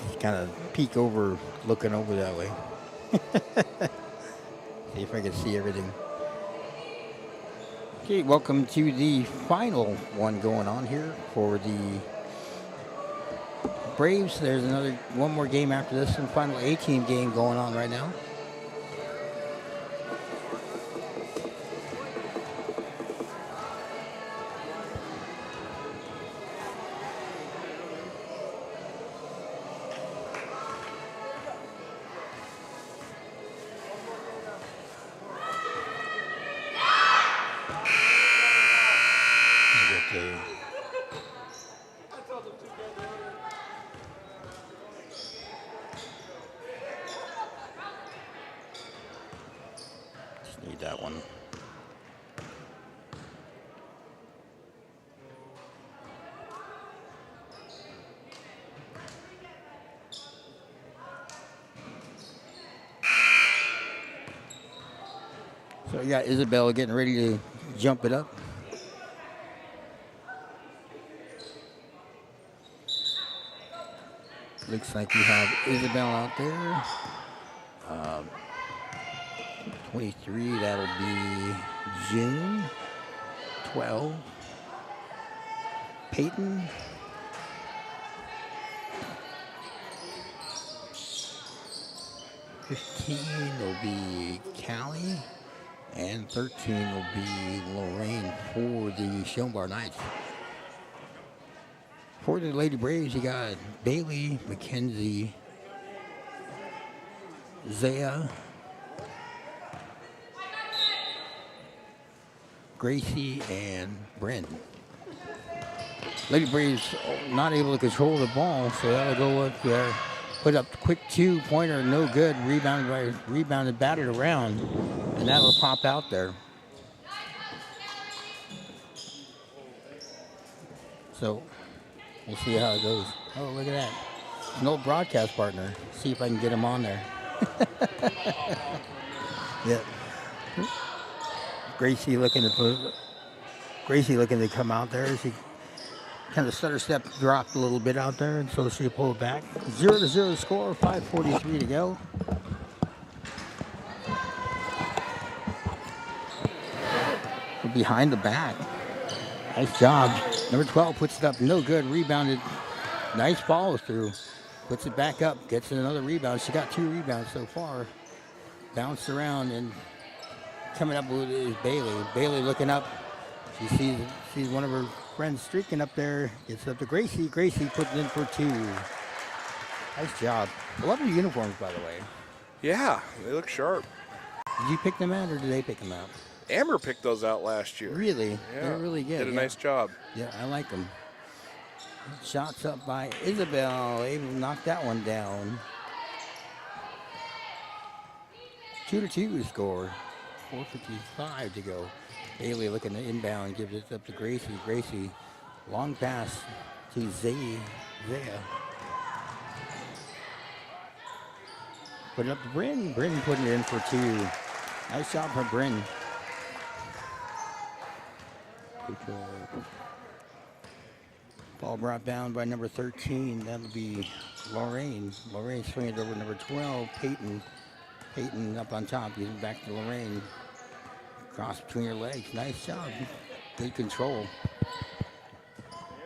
Just kind of peek over, looking over that way. See if I can see everything. Okay, welcome to the final one going on here for the Braves. There's one more game after this, and final A-team game going on right now. Need that one. So you got Isabel getting ready to jump it up. Looks like we have Isabel out there. 23, that'll be June. 12, Peyton. 15 will be Callie. And 13 will be Lorraine for the Schoenbar Knights. For the Lady Braves, you got Bailey, Mackenzie, Zaya, Gracie, and Bryn. Lady Braves not able to control the ball, so that'll go up there. Put up quick 2-pointer, no good. Rebounded, batted around, and that'll pop out there. So we'll see how it goes. Oh, look at that. An old broadcast partner. See if I can get him on there. Yeah. Gracie looking to come out there. She kind of stutter step dropped a little bit out there, and so she pulled back. 0-0 score, 5:43 to go. Behind the back. Nice job. Number 12 puts it up, no good. Rebounded. Nice follow through. Puts it back up, gets another rebound. She got 2 rebounds so far. Bounced around, and coming up with is Bailey. Bailey looking up. She sees one of her friends streaking up there. Gets up to Gracie. Gracie putting in for 2. Nice job. I love the uniforms, by the way. Yeah, they look sharp. Did you pick them out, or did they pick them out? Amber picked those out last year. Really? Yeah. They're really good. Did a nice job. Yeah, I like them. Shots up by Isabel. Able to knock that one down. 2-2 to score. 4:55 to go. Bailey looking to inbound. Gives it up to Gracie. Gracie. Long pass to Zaya. Put it up to Bryn. Bryn putting it in for 2. Nice job from Bryn. Ball brought down by number 13. That'll be Lorraine. Lorraine swinging it over number 12, Peyton. Peyton up on top, giving it back to Lorraine. Cross between her legs. Nice job. Good control.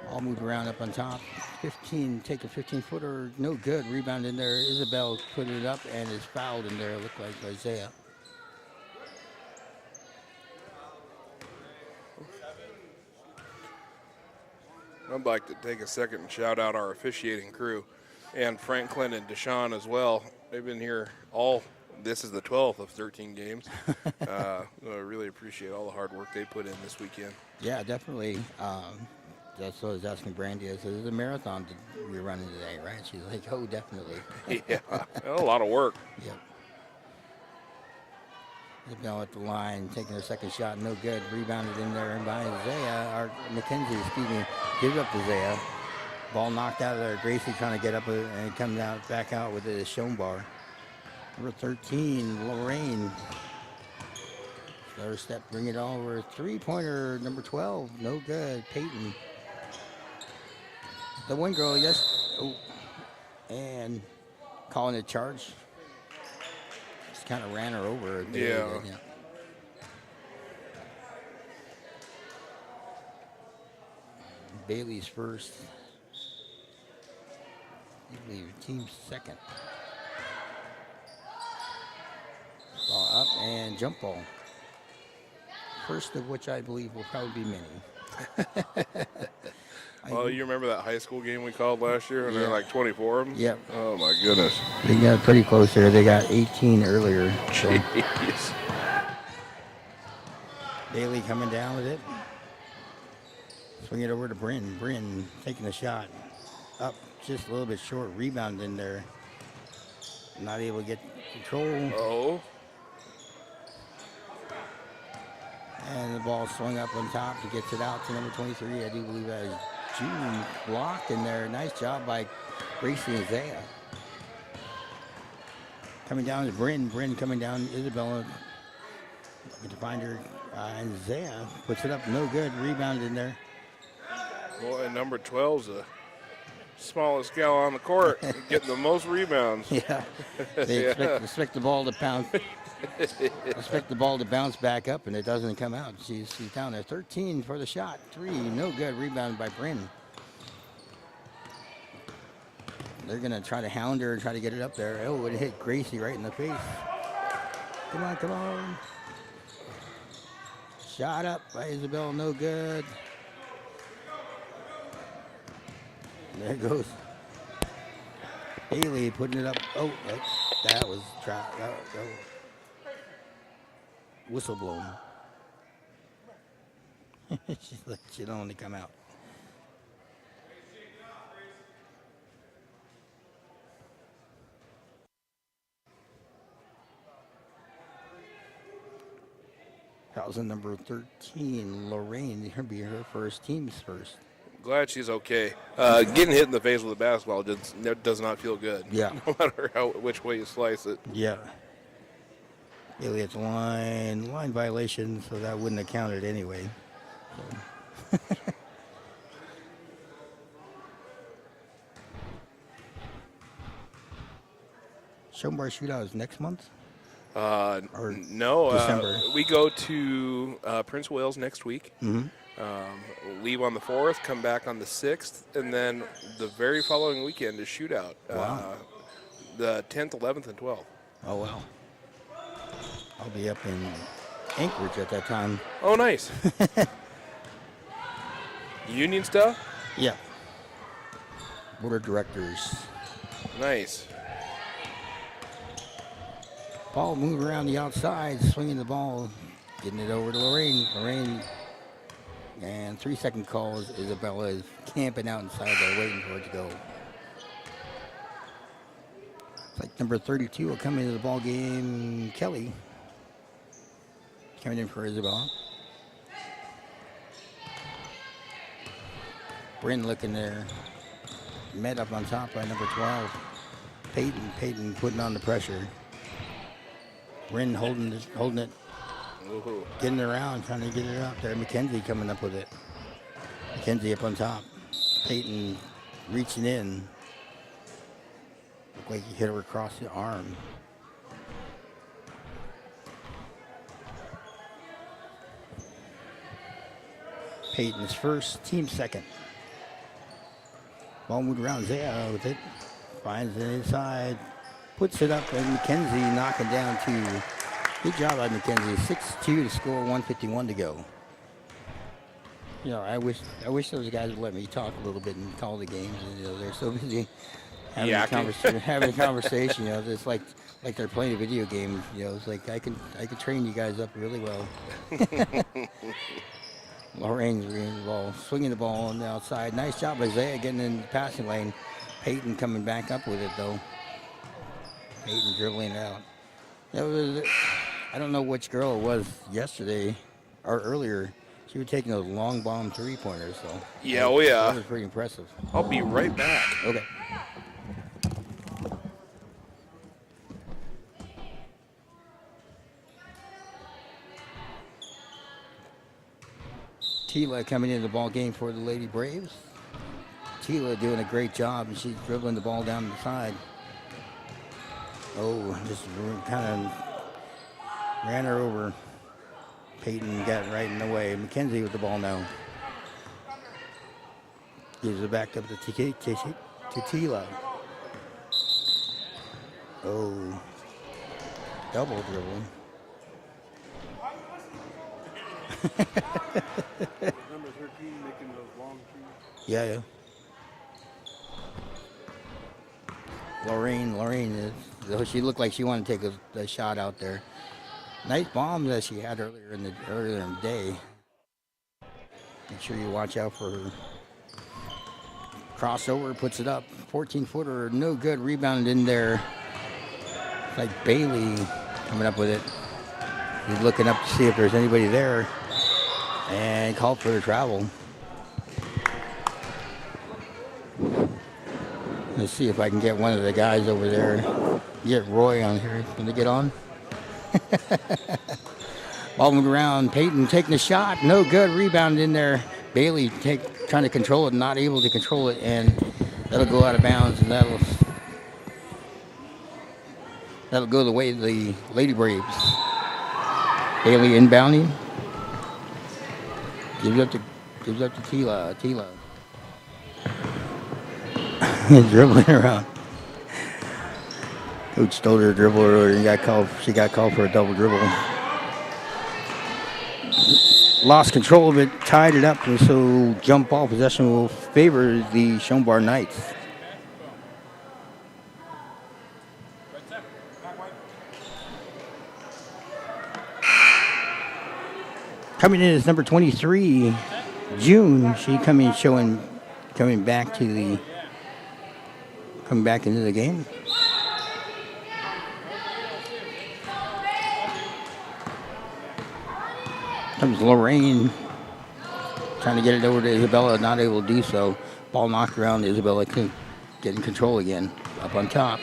All moved around up on top. 15, take a 15-footer. No good. Rebound in there. Isabel put it up and is fouled in there. Looked like Isaiah. I'd like to take a second and shout out our officiating crew and Franklin and Deshaun as well. They've been here this is the 12th of 13 games. I really appreciate all the hard work they put in this weekend. Yeah, definitely. That's what I was asking Brandy. I said, there's a marathon we're running today, right? She's like, oh, definitely. Yeah, a lot of work. Yep. Isabel at the line, taking her second shot, no good. Rebounded in there by Zaya, or Mackenzie, excuse me. Gives up to Zaya. Ball knocked out of there. Gracie trying to get up and come back out with it. Schoenbar. Number 13, Lorraine. Another step, bring it over. Three-pointer, number 12, no good. Peyton. The one girl, yes. Oh, and calling a charge. Just kind of ran her over. Yeah. Bailey's first. Bailey, team's second. Ball up and jump ball. First of which I believe will probably be many. Well, you remember that high school game we called last year, and there were like 24 of them? Yep. Oh, my goodness. They got pretty close there. They got 18 earlier. So Jeez. Bailey coming down with it. Swing it over to Bryn. Bryn taking a shot. Up just a little bit short. Rebound in there. Not able to get control. Oh. And the ball swung up on top to get it out to number 23. I do believe that is June blocked in there. Nice job by Gracie and Zaya. Coming down to Bryn. Bryn coming down. Isabella. Looking to find her. And Zaya puts it up. No good. Rebound in there. Boy, number 12's the smallest gal on the court, getting the most rebounds. Yeah. They expect the ball to pound. Expect the ball to bounce back up, and it doesn't come out. She's down there. 13 for the shot. 3, no good. Rebound by Bryn. They're going to try to hound her and try to get it up there. Oh, it hit Gracie right in the face. Come on, come on. Shot up by Isabel, no good. There goes Bailey putting it up. Oh, that was trapped. That was whistle blown. She'll only come out. That was number 13, Lorraine. Her be her first, team's first. Glad she's okay. Getting hit in the face with a basketball does not feel good. Yeah. No matter which way you slice it. Yeah. Bailey, it's line violation, so that wouldn't have counted anyway. So. Schoenbar shootout is next month? Or no, December? We go to Prince Wales next week. Mm-hmm. We'll leave on the 4th, come back on the 6th, and then the very following weekend is shootout. Wow. The 10th, 11th, and 12th. Oh, wow. I'll be up in Anchorage at that time. Oh, nice. Union stuff? Yeah. Board of directors. Nice. Ball moving around the outside, swinging the ball, getting it over to Lorraine. Lorraine, and 3-second calls. Isabella is camping out inside there, waiting for it to go. It's like number 32 will come into the ball game. Kelly coming in for Isabella. Bryn looking there. Met up on top by number 12. Peyton putting on the pressure. Bryn holding it, Woohoo. getting around, trying to get it out there. Mackenzie coming up with it. Mackenzie up on top. Peyton reaching in. Looked like he hit her across the arm. Peyton's first, team second. Ball moved around. Zaya with it. Finds it inside. Puts it up, and Mackenzie knocking down 2. Good job by Mackenzie. 6-2 to score, 1:51 to go. You know, I wish those guys would let me talk a little bit and call the games. You know, they're so busy having a conversation. You know, it's like they're playing a video game. You know, it's like I can train you guys up really well. Lorraine's reading the ball, swinging the ball on the outside. Nice job by Zaya getting in the passing lane. Peyton coming back up with it though. Peyton dribbling it out. I don't know which girl it was yesterday or earlier. She was taking those long bomb 3-pointers. So Yeah, oh yeah. That was pretty impressive. I'll be right back. Okay. Tila coming into the ball game for the Lady Braves. Tila doing a great job, and she's dribbling the ball down the side. Oh, just kind of ran her over. Peyton got right in the way. McKenzie with the ball now. Gives it back up to Tila. Oh, double dribble. Number 13 making those long trees. Yeah. Lorraine she looked like she wanted to take a shot out there. Nice bomb that she had earlier in the day. Make sure you watch out for her. Crossover, puts it up. 14-footer, no good. Rebounded in there. It's like Bailey coming up with it. He's looking up to see if there's anybody there. And called for the travel. Let's see if I can get one of the guys over there. Get Roy on here. Can they get on? Ball moving around. Peyton taking the shot. No good. Rebound in there. Bailey trying to control it, not able to control it, and that'll go out of bounds, and that'll go the way of the Lady Braves. Bailey inbounding. Gives up to Tila. Dribbling around. Coach stole her dribble earlier and she got called for a double dribble. Lost control of it, tied it up, and so jump ball possession will favor the Schoenbar Knights. Coming in is number 23, June. She coming back into the game. Comes Lorraine, trying to get it over to Isabella, not able to do so. Ball knocked around. Isabella can get in control again. Up on top.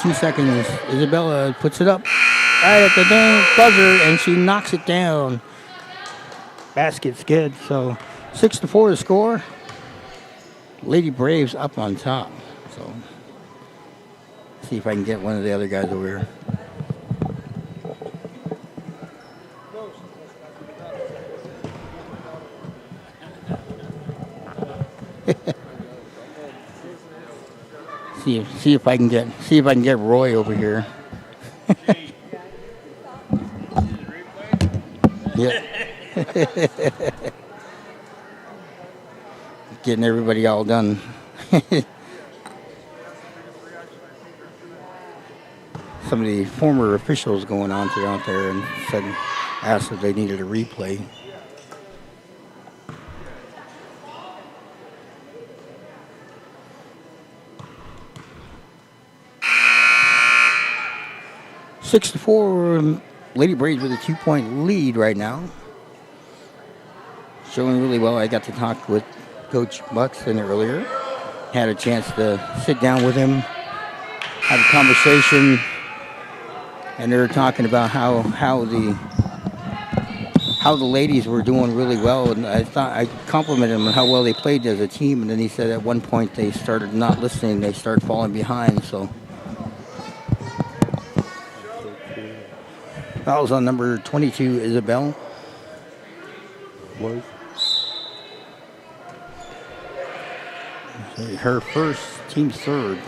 2 seconds. Isabella puts it up right at the buzzer, and she knocks it down. Basket's good. So 6-4 to score. Lady Braves up on top. So see if I can get one of the other guys over here. See if I can get Roy over here. Yeah. Getting everybody all done. Some of the former officials going on out there and asked if they needed a replay. Six to 4, Lady Braves with a 2-point lead right now. Showing really well. I got to talk with Coach Buxton earlier. Had a chance to sit down with him, have a conversation, and they were talking about how the ladies were doing really well. And I complimented them on how well they played as a team. And then he said at one point they started not listening. They started falling behind. So. Fouls on number 22, Isabel. Her first, team's third.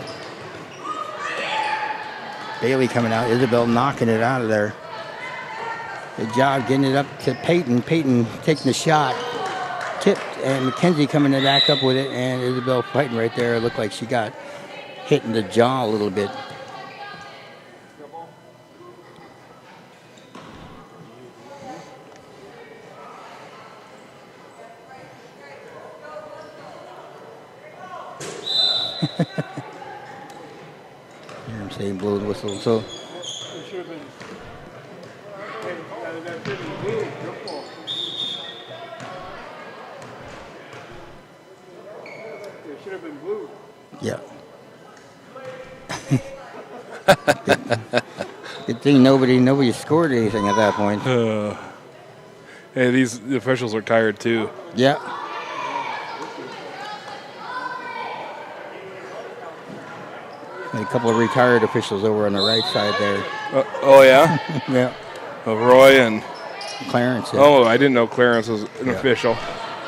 Bailey coming out. Isabel knocking it out of there. Good job getting it up to Peyton. Peyton taking the shot. Tipped, and McKenzie coming back up with it, and Isabel fighting right there. It looked like she got hit in the jaw a little bit. Hear him saying blow the whistle. So It should have been. That should have been blue. Jump ball. It should have been blue. yeah. Good thing nobody scored anything at that point. Hey, the officials are tired too. Yeah. And a couple of retired officials over on the right side there. Oh yeah, Yeah. Roy and Clarence. Yeah. oh, I didn't know Clarence was an official.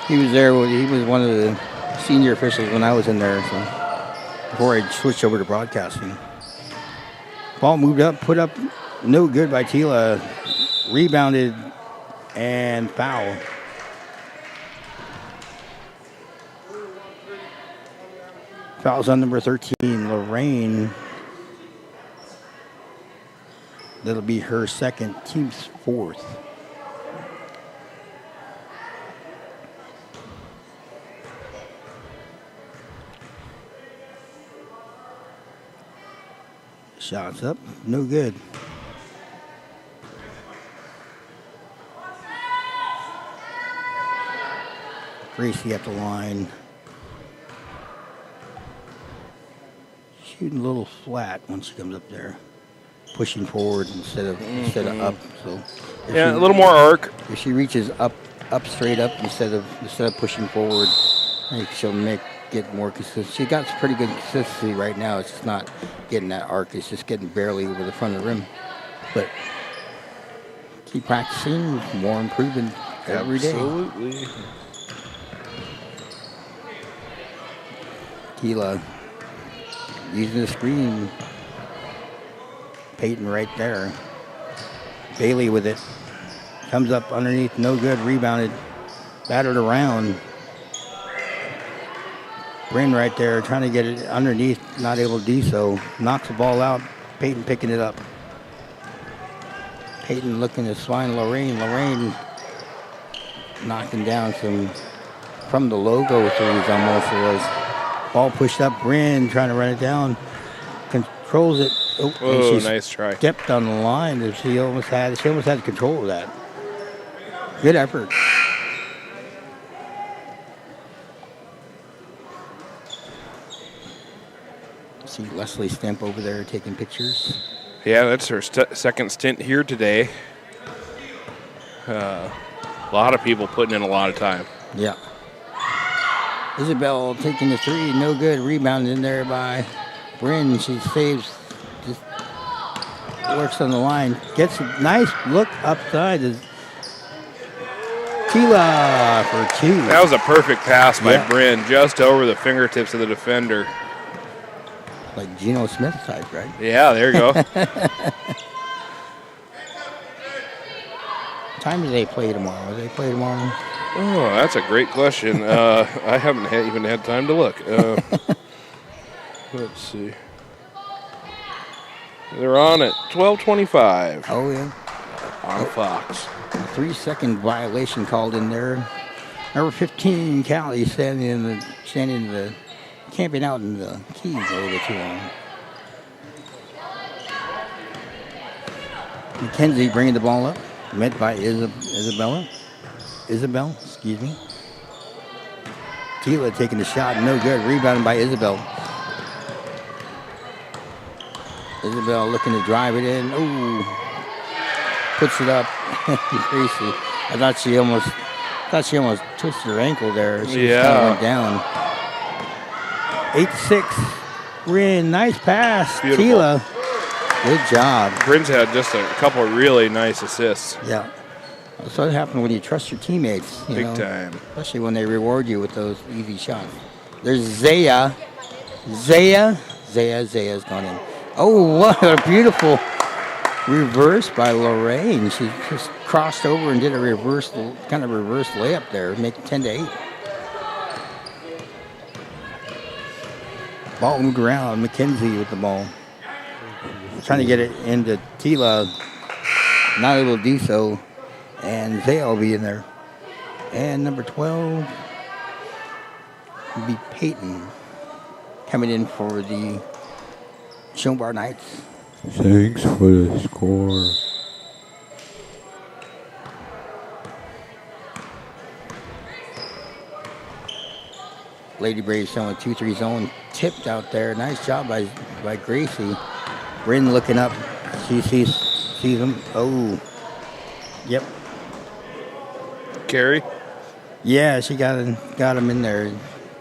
He was there. He was one of the senior officials when I was in there. So before I switched over to broadcasting. Ball moved up, put up, no good by Tila. Rebounded and foul. Fouls on number 13, Lorraine. That'll be her second, team's fourth. Shots up, no good. Gracie at the line. Shooting a little flat once she comes up there. Pushing forward instead of up. So Yeah, a little more arc. if she reaches up straight up instead of pushing forward, I think she'll get more consistent. She got pretty good consistency right now. It's just not getting that arc. It's just getting barely over the front of the rim. But keep practicing, more improvement every day. Absolutely. Tila using the screen. Peyton right there. Bailey with it. Comes up underneath, no good, rebounded. Battered around. Bryn right there trying to get it underneath, not able to do so. Knocks the ball out. Peyton picking it up. Peyton looking to find Lorraine. Lorraine knocking down some from the logo threes almost it was. Ball pushed up. Bryn trying to run it down. Controls it. Oh, nice try. Stepped on the line. She almost had control of that. Good effort. See Leslie Stemp over there taking pictures. Yeah, that's her second stint here today. A lot of people putting in a lot of time. Yeah. Isabel taking the three, no good. Rebounded in there by Bryn. She saves, just works on the line. Gets a nice look upside. Tila for two. That was a perfect pass by Yeah. Bryn, just over the fingertips of the defender. Like Geno Smith type, right? Yeah, there you go. What time do they play tomorrow? Do they play tomorrow? Oh, that's a great question. I haven't even had time to look. Let's see. They're on at 12:25 Oh, yeah. on Fox. A 3-second violation called in there. Number 15, Callie, camping out in the keys a little bit too long. Mackenzie bringing the ball up. Met by Isabel, excuse me. Tila taking the shot, no good. Rebounded by Isabel. Isabel looking to drive it in. Ooh. Puts it up. Crazy. I thought she almost twisted her ankle there. She just kinda went down. 8-6. Bryn, nice pass. Beautiful. Tila, good job. Bryn's had just a couple of really nice assists. Yeah. That's what happens when you trust your teammates. You Big know, time. especially when they reward you with those easy shots. There's Zaya. Zaya's gone in. Oh, what a beautiful reverse by Lorraine. She just crossed over and did a reverse layup there, make it 10-8. Ball moved around. Mackenzie with the ball. Trying to get it into Tila. Not able to do so. And Zaya will be in there. And number 12 will be Peyton coming in for the Schoenbar Knights. Thanks for the score. Lady Braves showing a 2-3 zone. Tipped out there. Nice job by Gracie. Bryn looking up. She sees him. Oh. Yep. carry? Yeah, she got him in there.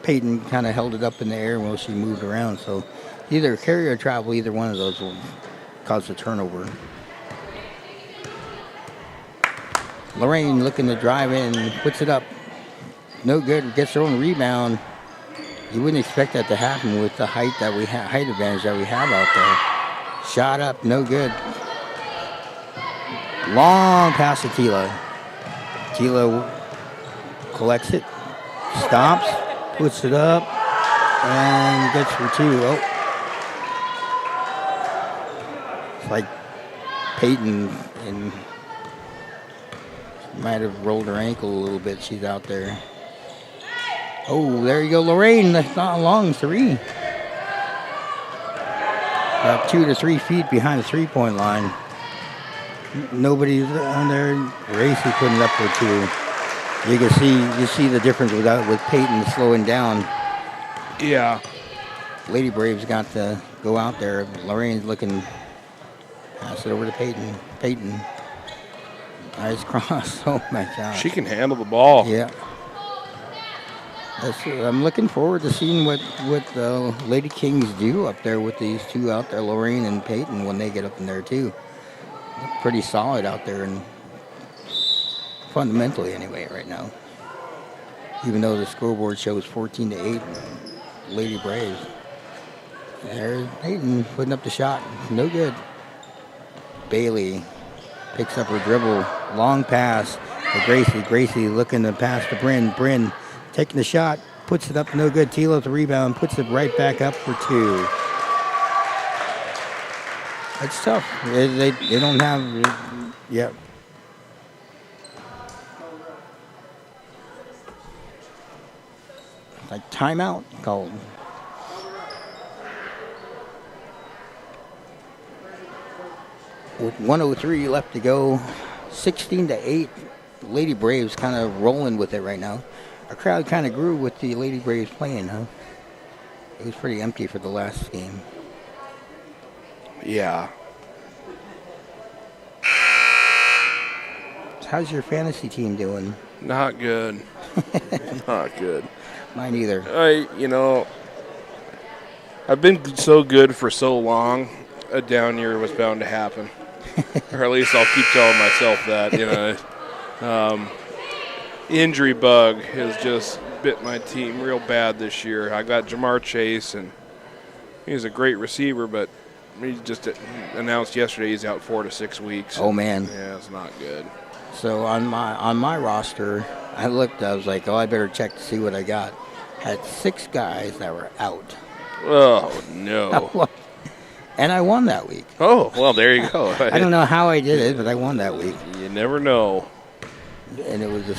Peyton kind of held it up in the air while she moved around. So either carry or travel, either one of those will cause a turnover. Lorraine looking to drive in, puts it up. No good, gets her own rebound. You wouldn't expect that to happen with the height advantage that we have out there. Shot up, no good. Long pass to Tila. Tila collects it, stops, puts it up, and gets for two. Oh. It's like Peyton might have rolled her ankle a little bit. She's out there. Oh, there you go, Lorraine. That's not a long three. About 2 to 3 feet behind the three-point line. Nobody's on there. Racy putting it up for two. You see the difference with Peyton slowing down. Yeah. Lady Braves got to go out there. Lorraine's looking. Pass it over to Peyton. Peyton. Nice cross. Oh my gosh. She can handle the ball. Yeah. I'm looking forward to seeing what the Lady Kings do up there with these two out there, Lorraine and Peyton, when they get up in there too. They're pretty solid out there, and fundamentally anyway right now. Even though the scoreboard shows 14-8, Lady Braves. There's Peyton putting up the shot. No good. Bailey picks up her dribble. Long pass to Gracie. Gracie looking to pass to Bryn. Bryn taking the shot. Puts it up. No good. Tila with the rebound. Puts it right back up for two. It's tough. They don't have... Yep. Like timeout called. With 1:03 left to go, 16-8. Lady Braves kind of rolling with it right now. Our crowd kind of grew with the Lady Braves playing, huh? It was pretty empty for the last game. Yeah. How's your fantasy team doing? Not good. Not good. Mine either. I've been so good for so long, a down year was bound to happen. Or at least I'll keep telling myself that, Injury bug has just bit my team real bad this year. I got Jamar Chase, and he's a great receiver, but he just announced yesterday he's out 4 to 6 weeks. Oh, man. Yeah, it's not good. So on my roster, I looked, I was like, I better check to see what I got. Had 6 guys that were out. Oh, no. And I won that week. Oh, well, there you go. I don't know how I did it, but I won that week. You never know. And it was a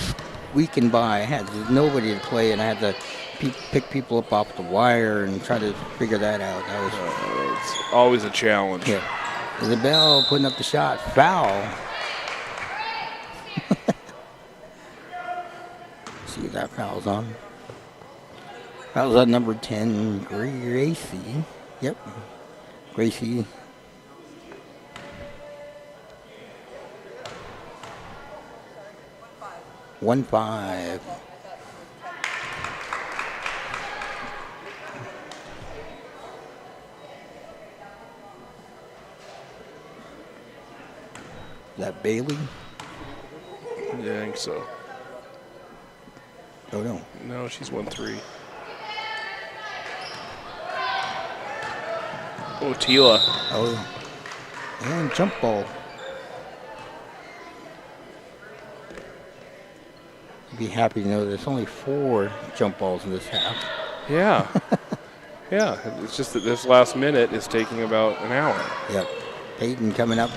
weekend by. I had nobody to play, and I had to pick people up off the wire and try to figure that out. That was it's always a challenge. Yeah. Isabel putting up the shot. Foul. See if that foul's on. Foul's on number 10, Gracie. Yep. Gracie. One five. Is that Bailey? Yeah, I think so. Oh, no. No, she's 1-3. Oh, Tila. Oh, and jump ball. Be happy to know there's only 4 jump balls in this half. Yeah. Yeah, it's just that this last minute is taking about an hour. Yep. Peyton coming up.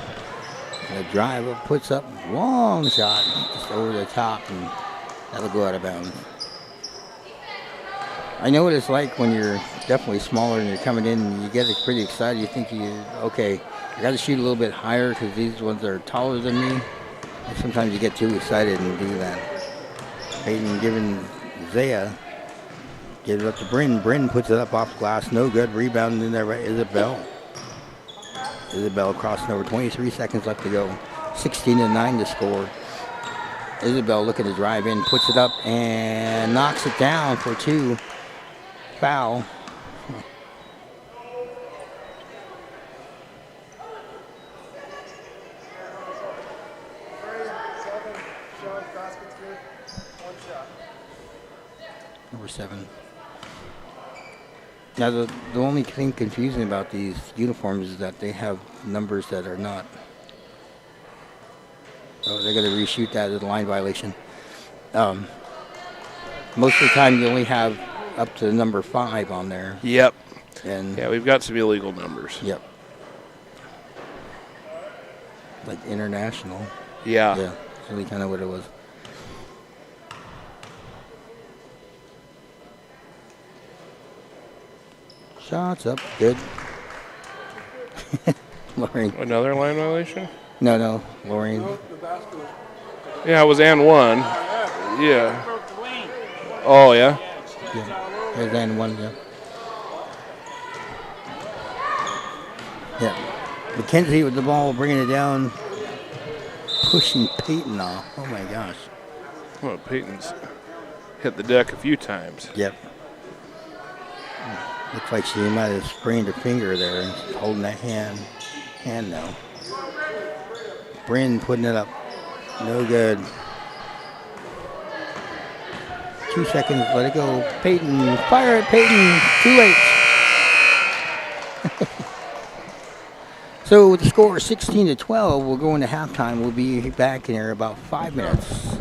The drive up, puts up, long shot, just over the top, and that'll go out of bounds. I know what it's like when you're definitely smaller and you're coming in and you get pretty excited. You think okay, I got to shoot a little bit higher because these ones are taller than me. And sometimes you get too excited and do that. Peyton giving Zaya, gives it up to Bryn. Bryn puts it up off the glass, no good. Rebound in there, right? Isabel. Isabel crossing over, 23 seconds left to go. 16-9 to score. Isabel looking to drive in, puts it up and knocks it down for 2. Foul. Number 7. Now, the only thing confusing about these uniforms is that they have numbers that are not. Oh, they're going to reshoot that as a line violation. Most of the time, you only have up to number 5 on there. Yep. And Yeah, we've got some illegal numbers. Yep. Like international. Yeah. Yeah, that's really kind of what it was. Shots up, good. Lorraine. Another line violation? No, Lorraine. Yeah, it was and 1. Yeah. Oh, yeah? Yeah, there's and 1, yeah. Yeah. McKenzie with the ball, bringing it down, pushing Peyton off. Oh my gosh. Well, Peyton's hit the deck a few times. Yep. Looks like she might have sprained her finger there and holding that hand now. Bryn putting it up. No good. 2 seconds, let it go. Peyton, fire it, Peyton. Too late. So with the score 16-12, we'll go into halftime. We'll be back in here about 5 minutes.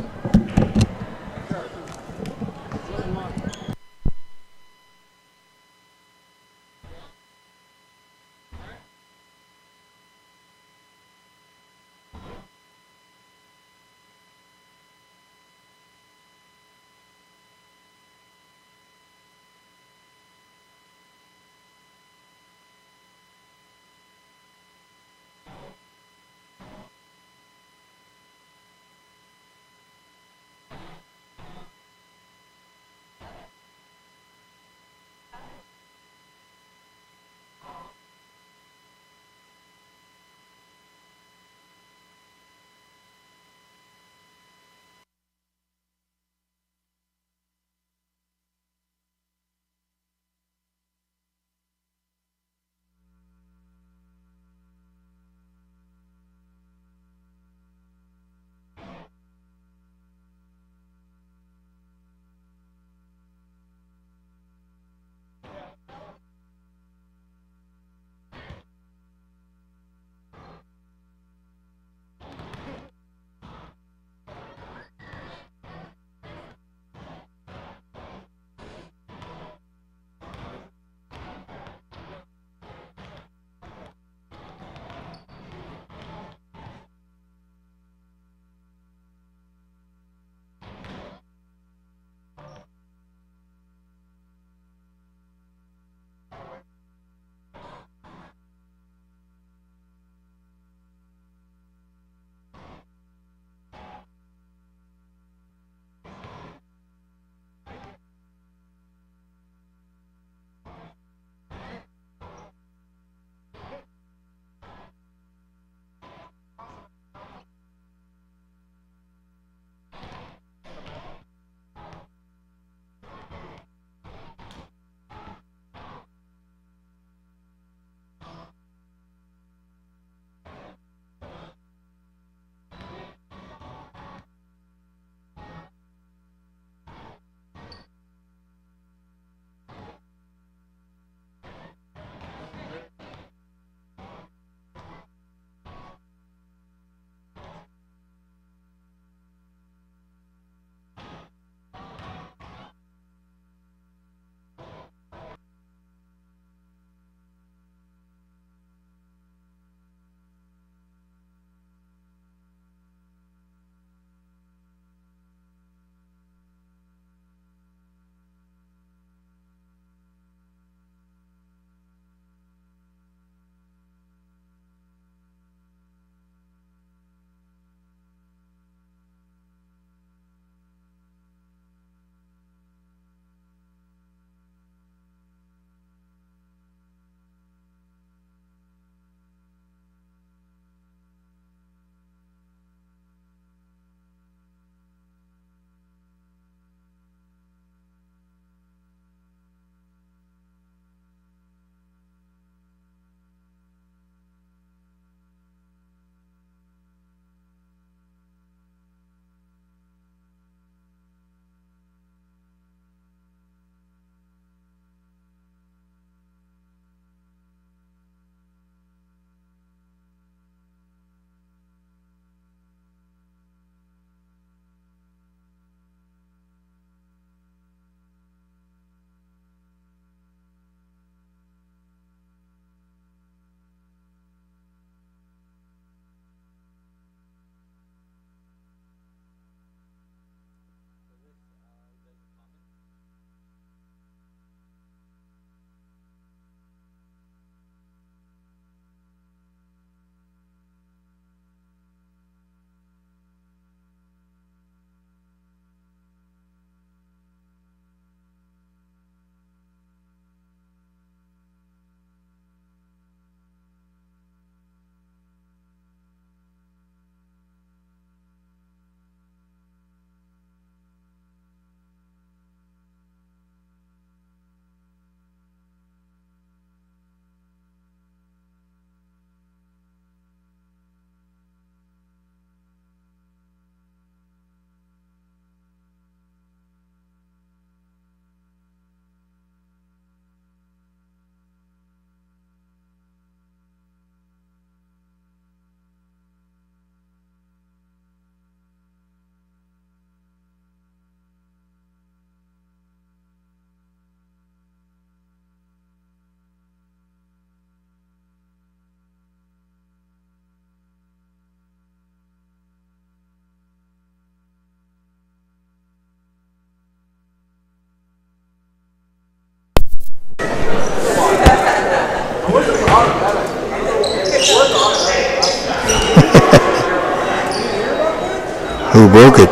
who broke it.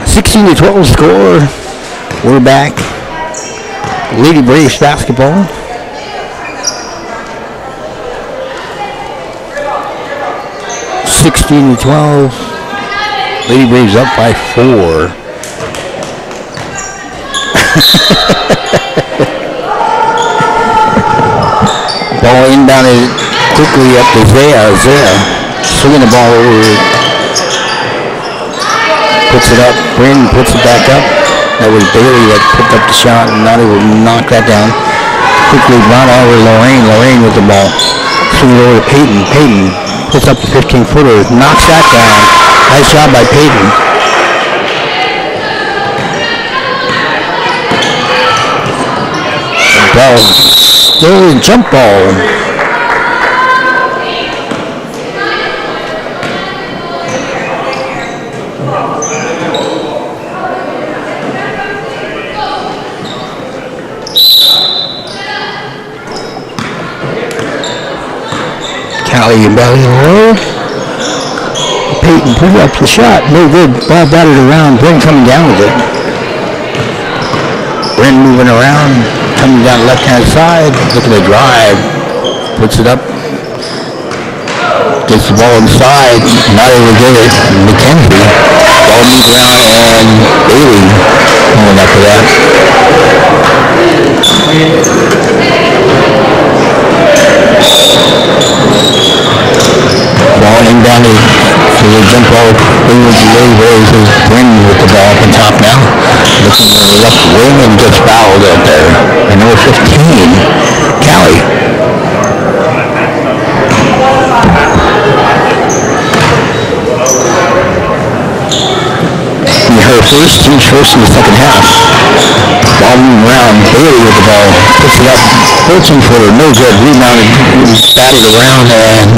16-12 score. We're back. Lady Braves basketball. (16-12). Lady Braves up by 4. Ball inbounded quickly up to Zaya. Swinging the ball over. Puts it up. Bryn puts it back up. That was Bailey that picked up the shot and not able to knock that down. Quickly brought over Lorraine. Lorraine with the ball. Swing it over to Peyton. Peyton puts up the 15-footer. Knocks that down. Nice job by Peyton. Ball still a jump ball. Callie and belly low. Peyton put up the shot. No good. Ball batted around. Bryn coming down with it. Bryn moving around. Coming down the left-hand side, looking to drive, puts it up, gets the ball inside, not able to get it. McKenzie, ball moves around, and Bailey pulling up for that. Ball inbounded, so they jump ball over to Lady Braves. Bryn with the ball up on top now, looking to the left wing and gets fouled out there. And number 15, Callie. Her first, team's first in the second half. Ball moving around, Bailey with the ball, puts it up, 14-footer, no good, rebounded, batted around, and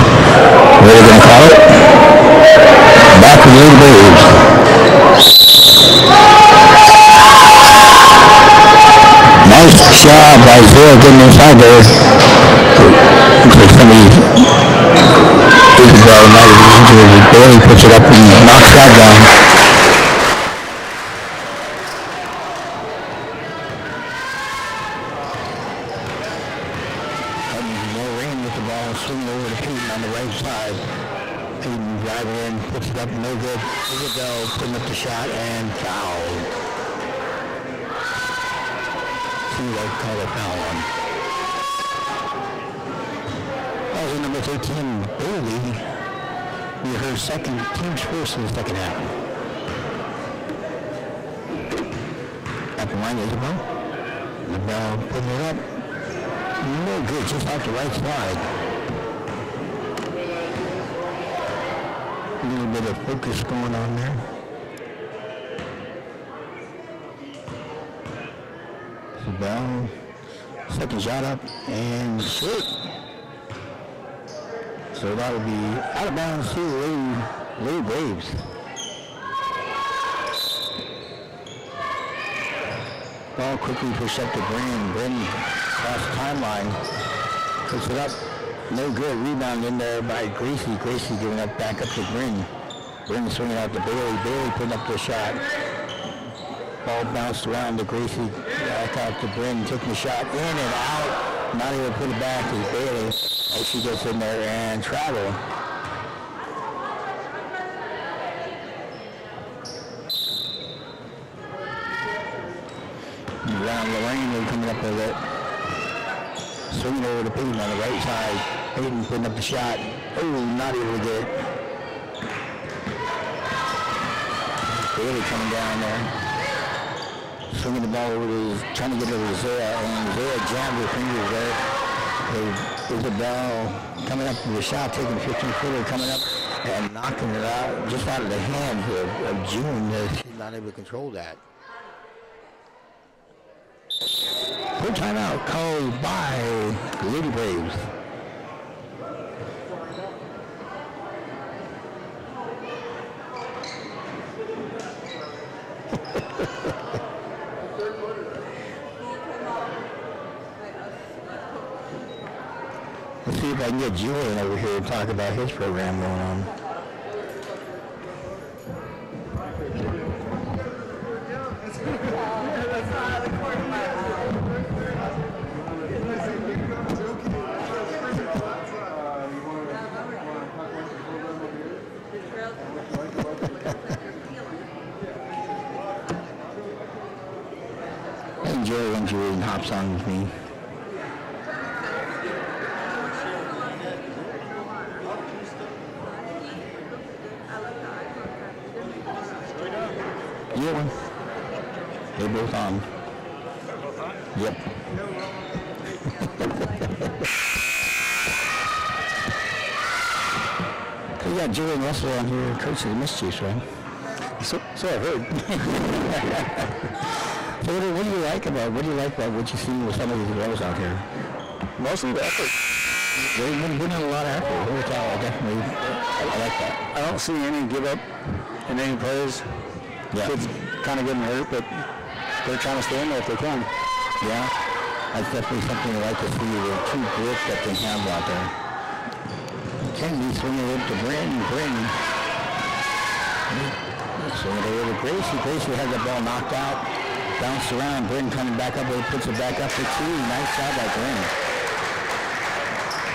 what are they going to call it? Back to the Lady Braves. Nice job by Zaya getting inside there. Looks like somebody Isabel might have been injured. Bailey puts it up and knocks that down. Lorraine with the ball, swinging over to Peyton on the right side. Peyton driving in, puts it up, no good. Isabel putting up the shot and fouled. I'd call a foul on. That was number 13, Bailey. We her second, team's first in the second half. At the line, Isabel. Isabel putting it up. No good, just off the right side. A little bit of focus going on there. Bell, second shot up and shoot. So that'll be out of bounds to Lady Braves. Ball quickly pushed up to Bryn. Bryn across the timeline. Puts it up. No good. Rebound in there by Gracie. Gracie giving it back up to Bryn. Bryn swinging out to Bailey. Bailey putting up the shot. Ball bounced around to Gracie, back out to Bryn, taking the shot in and out. Not able to put it back to Bailey as she gets in there and travel. Around Lorraine coming up with it. Swinging over to Peyton on the right side. Peyton putting up the shot. Oh, not able to get it. Bailey coming down there. Swinging the ball over to, trying to get it over to Zaya, and Zaya jammed her fingers there. Isabel coming up with the shot, taking the 15-footer, coming up and knocking it out, just out of the hands of June. She's not able to control that. Full timeout called by the Lady Braves. Let's see if I can get Julian over here to talk about his program going on. I enjoy when Julian hops on with me. Yeah, one. They're both on. Yep. We got Julian Russell on here, coach of the Mischiefs, right? So I've heard. So what do you like about what you've seen with some of these girls out here? Mostly the effort. They've been putting in a lot of effort. Holy cow, I like that. I don't see any give up in any plays. Yeah. Kids kind of getting hurt, but they're trying to stay in there if they can. Yeah, that's definitely something I like to see. The two grit that they have out there. Kennedy swinging it to Bryn. Swinging it over to Gracie. Gracie had the ball knocked out. Bounced around. Bryn coming back up. He puts it back up for two. Nice job by Bryn.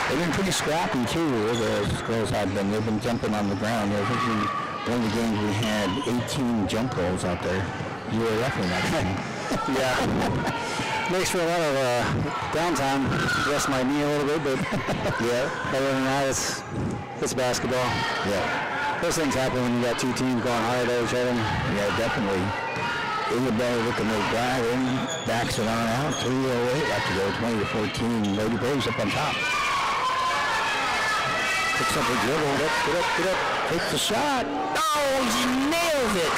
They've been pretty scrappy too. The girls have been. They've been jumping on the ground. I think one of the games we had 18 jump rolls out there. You were roughing that game. Yeah. Makes for a lot of downtime. Rest my knee a little bit, but Yeah. other than that, it's basketball. Yeah. Those things happen when you got two teams going hard at each other. Yeah, definitely. Isabel looking to drive in, backs it on out, 3:08 left to go, 20-14. Lady Braves up on top. Picks up a dribble, get up, takes the shot. Oh, she nails it!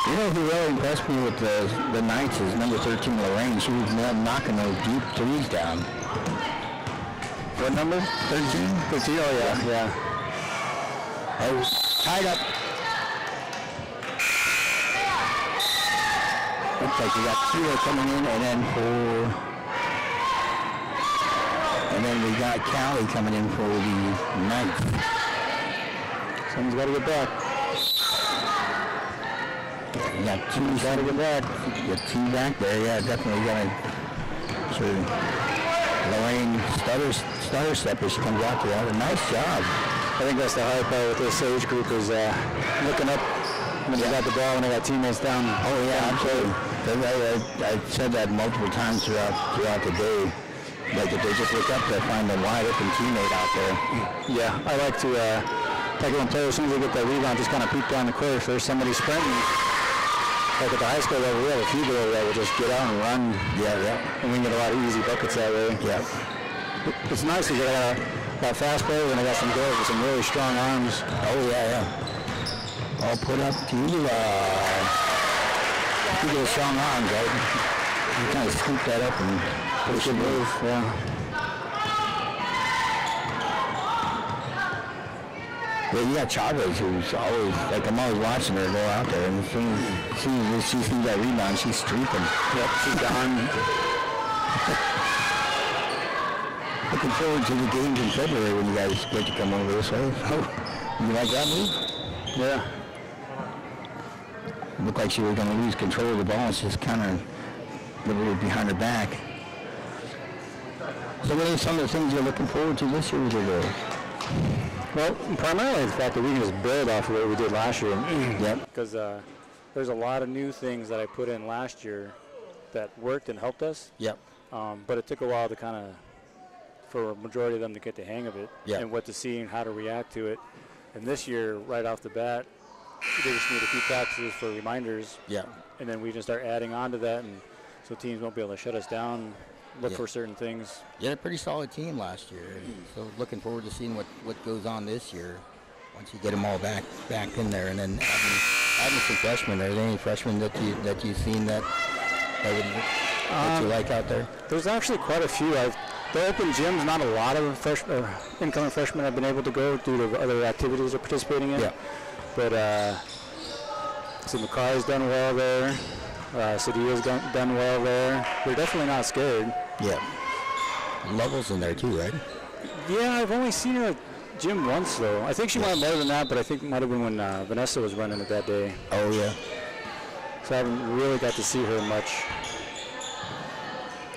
You know who really impressed me with the Knights is number 13, Lorraine. She was knocking those deep threes down. What number? 13? 13, oh yeah. Yeah. It was tied up. Looks like we got Kira coming in, and then we got Callie coming in for the Knights. Someone's got to get back. You got two. Got to get back. You got two back there. Yeah, definitely got to. So Lorraine stutter stepper. She comes out there. Nice job. I think that's the hard part with this age group is looking up when they got the ball and they got teammates down. Oh yeah, absolutely. I said that multiple times throughout the day. Like if they just look up, they find a wide open teammate out there. Yeah, I like to like when players, as soon as they get that rebound, just kind of peek down the court. If there's somebody sprinting, like at the high school level, we have a few girls that will just get out and run. Yeah. And we can get a lot of easy buckets that way. Yeah. It's nice because I got fast players and I got some girls with some really strong arms. Oh yeah. All put up to you. You get a strong arm, right? You kind of scoop that up and push it move. Yeah. Yeah, you got Chavez, who's always, like, I'm always watching her go out there, and as soon as she sees that rebound, she's streaking. Yep, she's gone. Looking forward to the games in February when you guys get to come over this way. Oh, you like that move? Yeah. Looked like she was going to lose control of the ball. It's just kind of a little behind her back. So what are some of the things you're looking forward to this year with your girls? Well, primarily the fact that we can just build off of what we did last year. Yep. Because there's a lot of new things that I put in last year that worked and helped us. Yep. But it took a while to kind of, for a majority of them to get the hang of it and what to see and how to react to it. And this year, right off the bat, they just need a few practices for reminders. Yeah. And then we can start adding on to that, and so teams won't be able to shut us down, look for certain things. You had a pretty solid team last year, so looking forward to seeing what goes on this year once you get them all back in there, and then adding some freshmen. Are there any freshmen that you've seen that you like out there? There's actually quite a few. The open gyms, not a lot of incoming freshmen have been able to go due to other activities they're participating in. Yeah. But so Makari's done well there. Sadia's done well there. They're definitely not scared. Yeah. Lovell's in there too, right? Yeah, I've only seen her at gym once, though. I think she might have more than that, but I think it might have been when Vanessa was running it that day. Oh, yeah. So I haven't really got to see her much.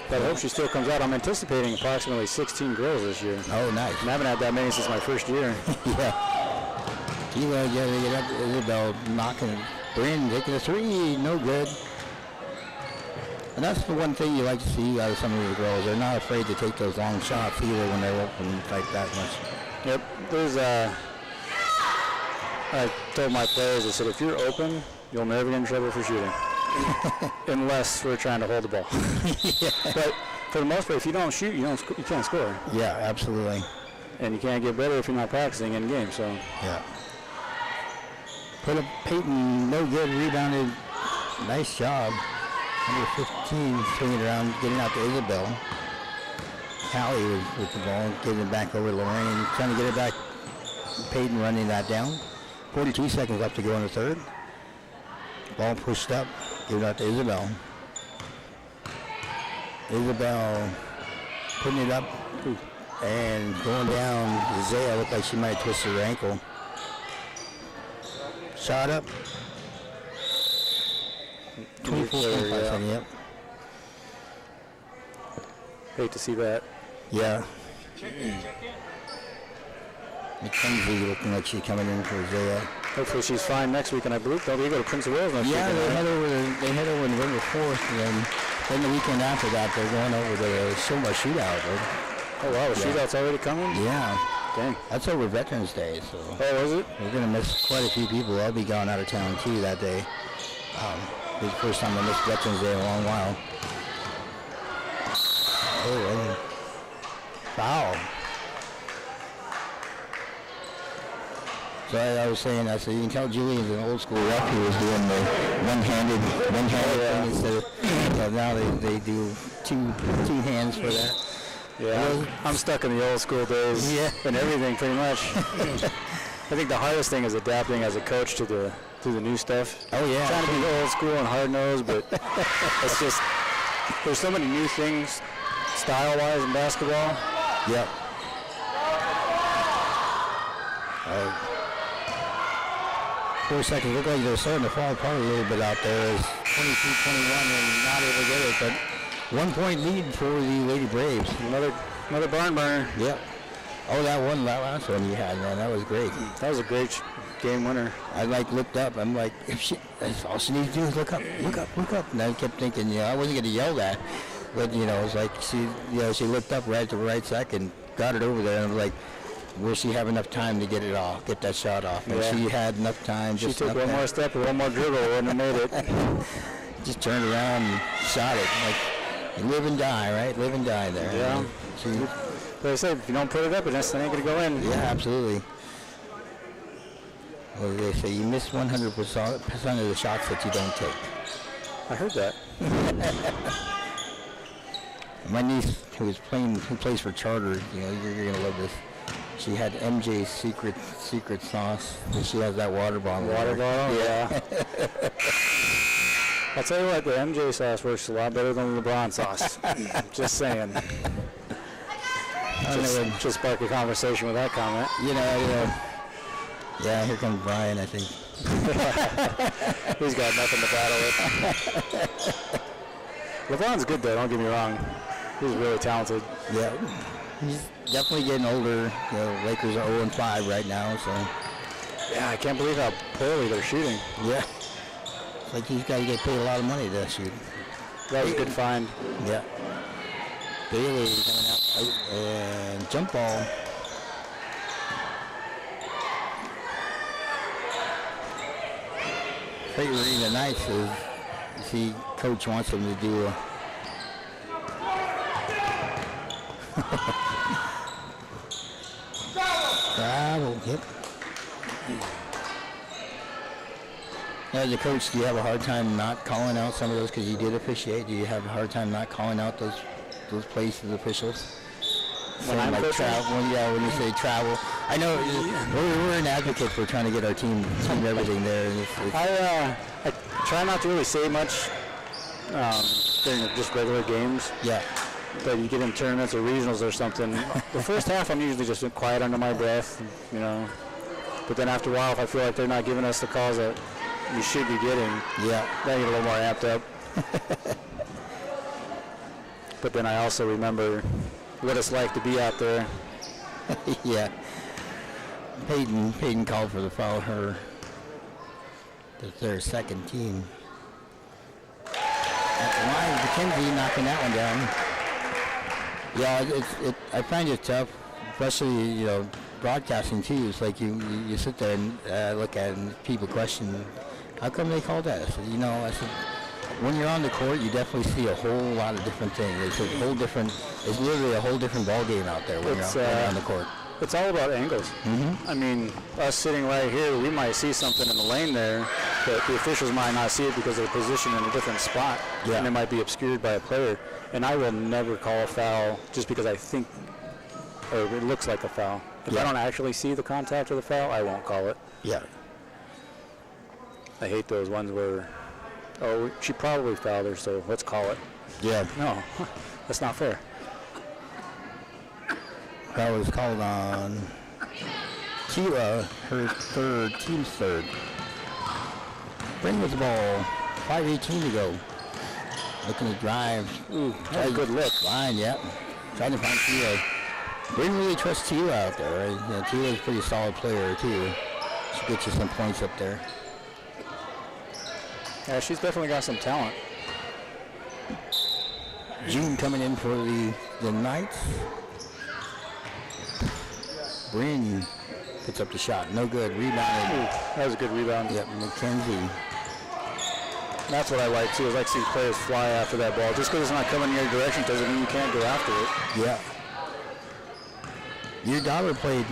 But I hope she still comes out. I'm anticipating approximately 16 girls this year. Oh, nice. And I haven't had that many since my first year. Yeah. You get up, Isabel knocking, Bryn taking a three, no good. And that's the one thing you like to see out of some of the girls. They're not afraid to take those long shots either when they're open like that much. Yep. There's I told my players, I said, if you're open, you'll never get in trouble for shooting. Unless we're trying to hold the ball. Yeah. But for the most part, if you don't shoot, you can't score. Yeah, absolutely. And you can't get better if you're not practicing in game. So yeah. Put up Peyton, no good, rebounded. Nice job. Number 15, swinging around, getting out to Isabel. Callie was with the ball, getting it back over to Lorraine, trying to get it back. Peyton running that down. 42 seconds left to go in the third. Ball pushed up, give it out to Isabel. Isabel putting it up and going down. Isaiah looked like she might have twisted her ankle. Shot up. 24 seconds, yep. hate to see that. Yeah. Mackenzie looking like she's coming in for Isaiah. Hopefully she's fine next week, and I believe they'll go to Prince of Wales next week. Yeah, they head over November 4th, and then the weekend after that, they're going over to the Schoenbar shootout. Right? Oh, wow, the shootout's already coming? Yeah. Dang. That's over Veterans Day, so. Oh, is it? We're going to miss quite a few people. I'll be gone out of town, too, that day. It was the first time I missed Veterans Day in a long while. Oh, and foul. So I was saying, I said, you can tell Julian's an old school ref who was doing the one-handed thing instead of, so now they do two hands for that. Yeah, I'm stuck in the old school days. Yeah. And everything pretty much. I think the hardest thing is adapting as a coach to the new stuff. Oh yeah. Trying to be old school and hard nosed, but it's just there's so many new things style-wise in basketball. Yep. 4 seconds. Look like they're starting to fall apart a little bit out there. It's 22-21 and not able to get it, but 1 point lead for the Lady Braves. Another barn burner. Yep. Oh, that last one you had, man, that was great. That was a great game winner. I looked up. I'm like, that's all she needs to do is look up. And I kept thinking, I wasn't going to yell that, but it's like she looked up right at the right second, got it over there, and I was like, will she have enough time to get it off, get that shot off? And she had enough time. She took one more step or one more dribble, wouldn't have made it. Just turned around and shot it. Like, live and die, right? Live and die there. Yeah. But I said, if you don't put it up, it ain't going to go in. Yeah, absolutely. Well, they say you miss 100% of the shots that you don't take. I heard that. My niece, who plays for Charter, you're going to love this. She had MJ's secret sauce. And she has that water bottle. Water bottle? Yeah. I'll tell you what, the MJ sauce works a lot better than the LeBron sauce. Just saying. Just spark a conversation with that comment. Yeah, here comes Brian, I think. He's got nothing to battle with. LeBron's good, though, don't get me wrong. He's really talented. Yeah. He's definitely getting older. Lakers are 0-5 right now, so. Yeah, I can't believe how poorly they're shooting. Yeah. It's like he's got to get paid a lot of money to shoot. That was a good find. Yeah. Bailey coming out. And jump ball. Figuring the Knights is, coach wants him to do a travel. Yep. As a coach, do you have a hard time not calling out some of those because you did officiate? Do you have a hard time not calling out those places officials? When I'm like coaching? when you say travel. I know we're an advocate for trying to get our team everything there. And I try not to really say much during just regular games. Yeah. But you get in tournaments or regionals or something. The first half, I'm usually just quiet under my breath, you know. But then after a while, if I feel like they're not giving us the calls that we should be getting, then I get a little more amped up. But then I also remember what it's like to be out there. Yeah. Peyton called for the foul. That's their second team. At the line, McKenzie knocking that one down. Yeah, I find it tough, especially, you know, broadcasting too. It's like you sit there and look at it and people question, how come they called that? I said, you know, when you're on the court, you definitely see a whole lot of different things. It's literally a whole different ball game out there when you're on the court. It's all about angles. Mm-hmm. I mean, us sitting right here, we might see something in the lane there, but the officials might not see it because they're positioned in a different spot, and it might be obscured by a player. And I will never call a foul just because I think, or it looks like a foul. If I don't actually see the contact of the foul, I won't call it. Yeah. I hate those ones where, oh, she probably fouled her, so let's call it. Yeah. No, that's not fair. That was called on Keela, her team's third. Bring with the ball, 5:18 to go. Looking to drive. Ooh, that's a good look. Line, yeah. Trying to find Keela. Didn't really trust Keela out there, right? You know, Keela's a pretty solid player, too. She gets you some points up there. Yeah, she's definitely got some talent. June coming in for the Knights. Bryn puts up the shot. No good. Rebounded. That was a good rebound. Yep, McKenzie. That's what I like, too. I like to see players fly after that ball. Just because it's not coming in your direction doesn't mean you can't go after it. Yeah. Your daughter played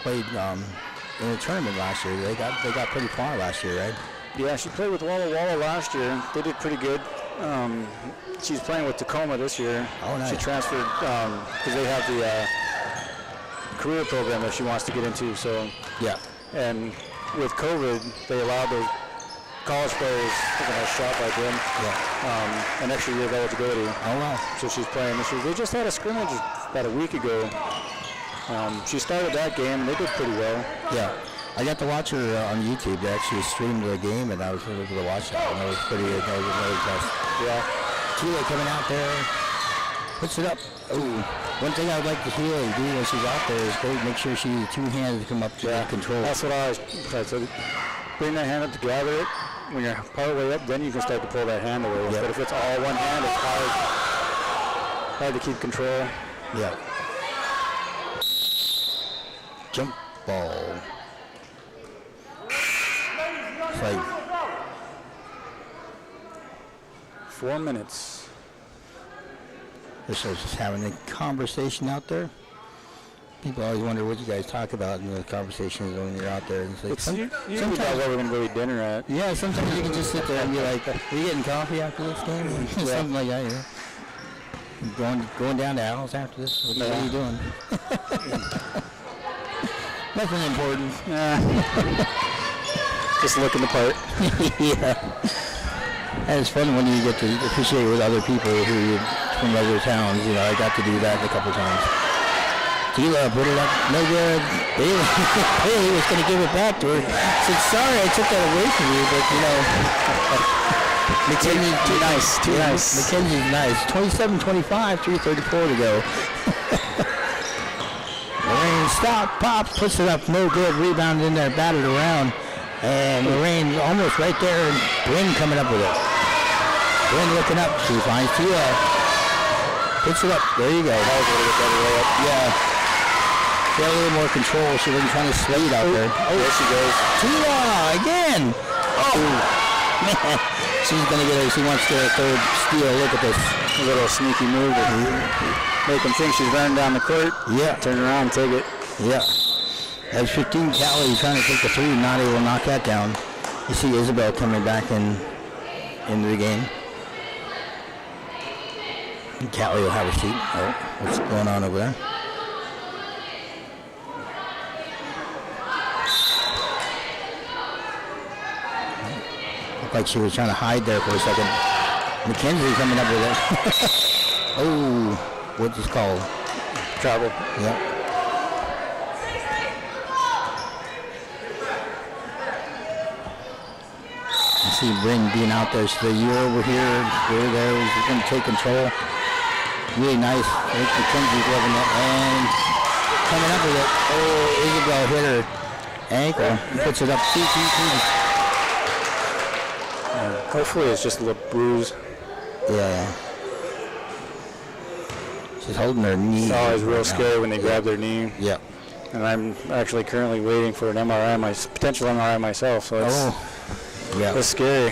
in a tournament last year. They got pretty far last year, right? Yeah, she played with Walla Walla last year. They did pretty good. She's playing with Tacoma this year. Oh, nice. She transferred because they have the career program that she wants to get into. So yeah. And with COVID, they allowed the college players, I think a shot by Jim, an extra year of eligibility. Oh wow. So she's playing this year. They just had a scrimmage about a week ago. She started that game, and they did pretty well. Yeah. I got to watch her on YouTube. They actually streamed the game, and I was able to watch that. And that was pretty good. That was really impressed. Yeah. Keela coming out there. Puts it up. Oh. One thing I'd like to see her do when she's out there is go make sure she uses two hands to come up to get control. That's what I was trying to say. Bring that hand up to gather it. When you're part way up, then you can start to pull that hand away. But if it's all one hand, it's hard to keep control. Yeah. Jump ball. It's like 4 minutes. This is just having a conversation out there. People always wonder what you guys talk about in the conversations when you're out there. It's like sometimes what we're going to go eat dinner at. Yeah, sometimes you can just sit there and be like, are you getting coffee after this game? Something like that, yeah. Going down to Al's after this? What are you doing? Nothing important. Just looking the part. Yeah. And it's fun when you get to appreciate with other people who from other towns. You know, I got to do that a couple times. Keela put it up, no good. Bailey was going to give it back to her. Said, sorry, I took that away from you, but, you know. McKenzie's too nice. McKenzie's nice. 27-25, 3:34 to go. Lorraine stop, pop, puts it up, no good. Rebound in there, batted around. And Lorraine almost right there, and Bryn coming up with it. Bryn looking up, she finds Keela. Puts it up, there you go. Yeah. She had a little more control. She wasn't trying to slate out there. Oh, there she goes. Keela again. Oh, man. She's going to get her. She wants to get her third steal. Look at this. A little sneaky move to make them think she's running down the court. Yeah. Turn around and take it. Yeah. That's 15 Callie trying to take the three. Not able to knock that down. You see Isabel coming back into the game. And Callie will have a seat. Oh, what's going on over there? Looked like she was trying to hide there for a second. McKenzie coming up with it. Oh, what's this called? Travel. Yep. You see Bryn being out there. So the year over here, we're there. He's going to take control. Really nice. McKenzie's loving it. And coming up with it. Oh, Isabel hit her ankle. Puts it up 2-2. Hopefully it's just a little bruise. Yeah. She's holding her knee. It's always real scary when they grab their knee. Yep. And I'm actually currently waiting for an MRI, potential MRI myself. So it's scary.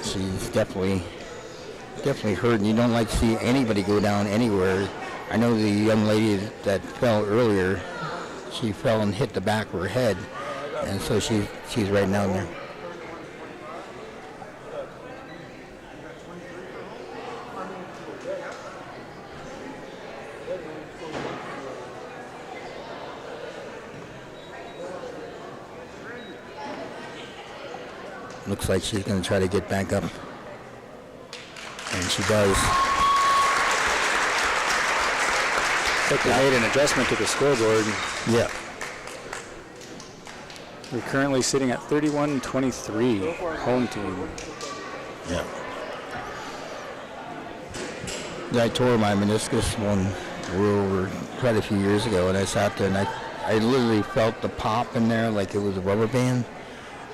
She's definitely hurt, and you don't like to see anybody go down anywhere. I know the young lady that fell earlier, she fell and hit the back of her head, and so she's right down there. Looks like she's going to try to get back up. And she does. Looks like they made an adjustment to the scoreboard. Yeah. We're currently sitting at 31-23, home team. Yeah. I tore my meniscus over quite a few years ago, and I sat there and I literally felt the pop in there like it was a rubber band.